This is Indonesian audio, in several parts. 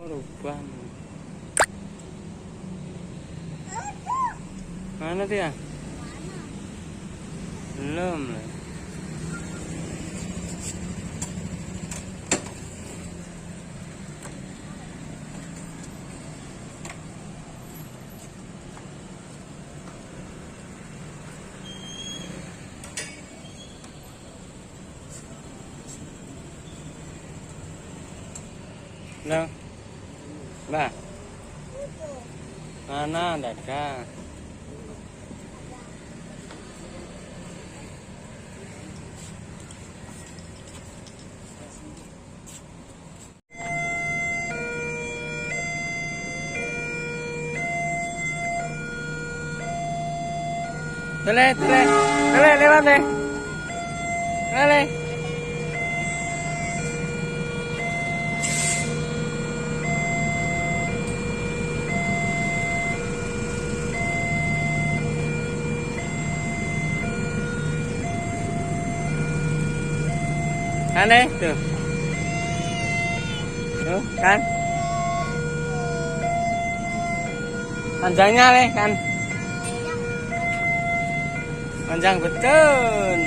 Rubah. Mana dia? Belum lah. Đâu? Ba. Mana ada? Tele, lewat deh. Tele. Aneh tuh. Tuh kan. Panjangnya nih kan. Panjang betul.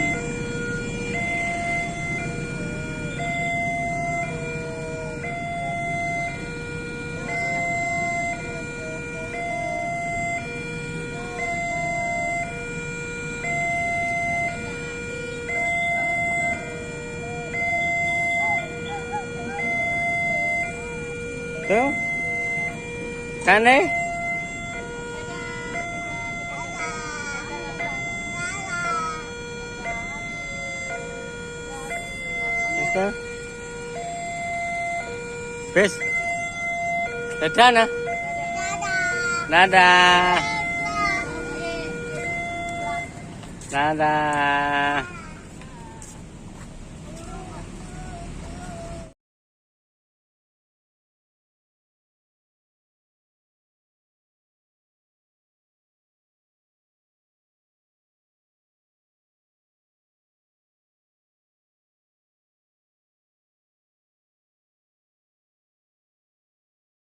Tuh. Kan nih. Bis. Dadah nah. Dadah. Dadah.